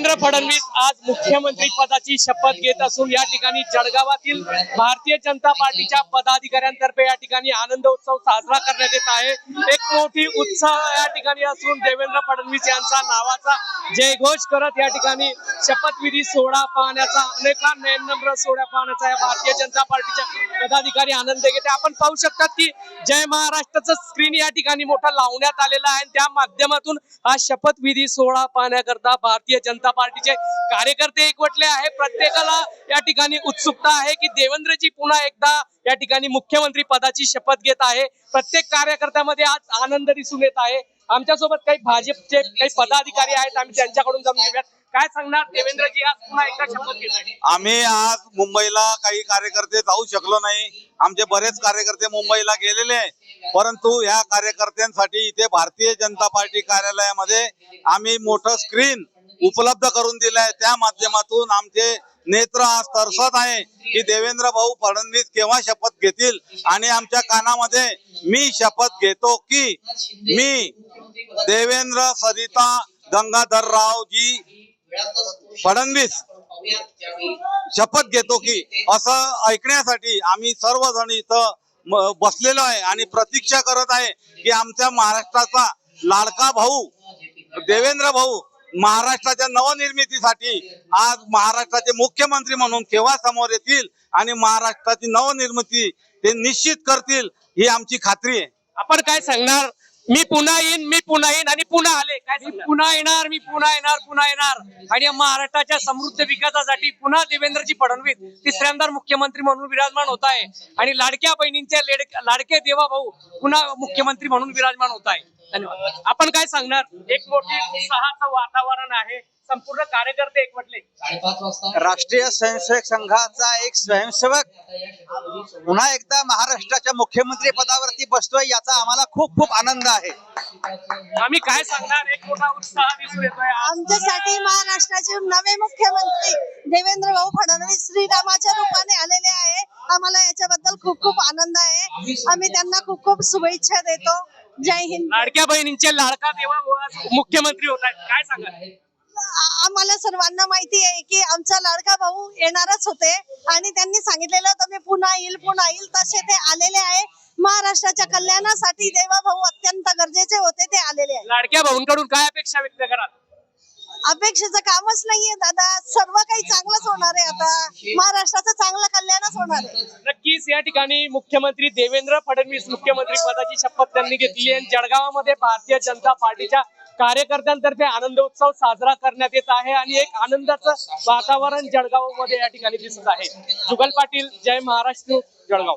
देवेंद्र फडणवीस आज मुख्यमंत्री पदाची शपथ घेत असून या ठिकाणी जळगावातील भारतीय जनता पार्टीच्या पदाधिकाऱ्यांतर्फे या ठिकाणी आनंद उत्सव साजरा करण्यात येत आहे। एक मोठी उत्साह या ठिकाणी असून देवेंद्र फडणवीस यांचा नावाचा जयघोष करत या ठिकाणी शपथविधी सोहळा पाहण्याचा, अनेका नयननम्र सोहळा पाहण्याचा या भारतीय जनता पार्टीच्या पदाधिकारी आनंद घेते। आपण पाहू शकतात की जय महाराष्ट्राचं स्क्रीन या ठिकाणी मोठं लावण्यात आलेलं आहे। त्या माध्यमातून हा शपथविधी सोहळा पाहण्याकरता भारतीय जनता पार्टीचे कार्यकर्ते एकवटले आहे। प्रत्येकाला या ठिकाणी उत्सुकता आहे की देवेंद्रजी पुन्हा एकदा या ठिकाणी मुख्यमंत्री पदाची शपथ घेत आहे। प्रत्येक कार्यकर्त्यामध्ये आज आनंद दिसून येत आहे। आमच्यासोबत काही भाजपचे काही पदाधिकारी आहेत, आम्ही त्यांच्याकडून जाणून घेऊयात। काय सांगणार देवेंद्रजी, आज पुन्हा एकदा शपथ घेत आहे? आम्ही आज मुंबईला काही कार्यकर्ते जाऊ शकलो नाही। आमचे बरेच कार्यकर्ते मुंबईला गेलेले, परंतु ह्या कार्यकर्त्यांसाठी इथे भारतीय जनता पार्टी कार्यालयामध्ये आम्ही मोठं स्क्रीन उपलब्ध करून दिलंय। त्या माध्यमातून आमचे नेत्र आज तरसत आहे की देवेंद्र भाऊ फडणवीस केव्हा शपथ घेतील। आणि आमच्या कानामध्ये मी शपथ घेतो की मी देवेंद्र सरिता गंगाधररावजी फडणवीस शपथ घेतो की असं ऐकण्यासाठी आम्ही सर्वजण इथं बसलेलो आहे आणि प्रतीक्षा करत आहे की आमच्या महाराष्ट्राचा लाडका भाऊ देवेंद्र भाऊ महाराष्ट्राच्या नवनिर्मितीसाठी आज महाराष्ट्राचे मुख्यमंत्री म्हणून केव्हा समोर येतील आणि महाराष्ट्राची नवनिर्मिती ते निश्चित करतील, ही आमची खात्री आहे। आपण काय सांगणार? मी पुन्हा येईन आणि पुन्हा आले, काय पुन्हा येणार, मी पुन्हा येणार आणि महाराष्ट्राच्या समृद्ध विकासासाठी पुन्हा देवेंद्रजी फडणवीस तिसऱ्यांदा मुख्यमंत्री म्हणून विराजमान होत आहे आणि लाडक्या बहिणींचे लाडके देवा भाऊ पुन्हा मुख्यमंत्री म्हणून विराजमान होत आहे। धन्यवाद। आपण काय सांगणार? एक मोठी उत्साहाचं वातावरण आहे, संपूर्ण कार्यकर्ते एकवटले। राष्ट्रीय स्वयंसेवक संघाचा एक स्वयंसेवक पुन्हा एकदा महाराष्ट्राच्या मुख्यमंत्री पदावरती बसतोय, याचा आम्हाला खूप खूप आनंद आहे। आम्ही काय सांगणार? एक मोठा उत्साह दिसून येतोय। आमच्यासाठी महाराष्ट्राचे नवे मुख्यमंत्री देवेंद्र भाऊ फडणवीस श्रीरामाच्या रूपाने आलेले आहे। आम्हाला याच्याबद्दल खूप खूप आनंद आहे। आम्ही त्यांना खूप खूप शुभेच्छा देतो। जय हिंद। लाडक्या बहिणींचे लाडका देवा मुख्यमंत्री होत आहेत, काय सांगाल? आम्हाला सर्वांना माहिती आहे की आमचा लाडका भाऊ येणारच होते आणि त्यांनी सांगितलेलं होतं मी पुन्हा येईल, तसे ते आलेले आहे। महाराष्ट्राच्या कल्याणासाठी देवा भाऊ अत्यंत गरजेचे होते, ते आलेले आहे। लाडक्या भाऊंकडून काय अपेक्षा व्यक्त कराल? अपेक्षेचं कामच नाहीये दादा, सर्व काही चांगलंच होणार आहे। आता महाराष्ट्राचं चांगलं कल्याणच होणार आहे। नक्कीच या ठिकाणी मुख्यमंत्री देवेंद्र फडणवीस मुख्यमंत्री पदाची शपथ त्यांनी घेतली आहे। जळगावामध्ये भारतीय जनता पार्टीच्या कार्यकर्त्यांतर्फे आनंद उत्सव साजरा करण्यात येत आहे आणि एक आनंदाचं वातावरण जळगाव मध्ये या ठिकाणी दिसत आहे। जुगल पाटील, जय महाराष्ट्र, जळगाव।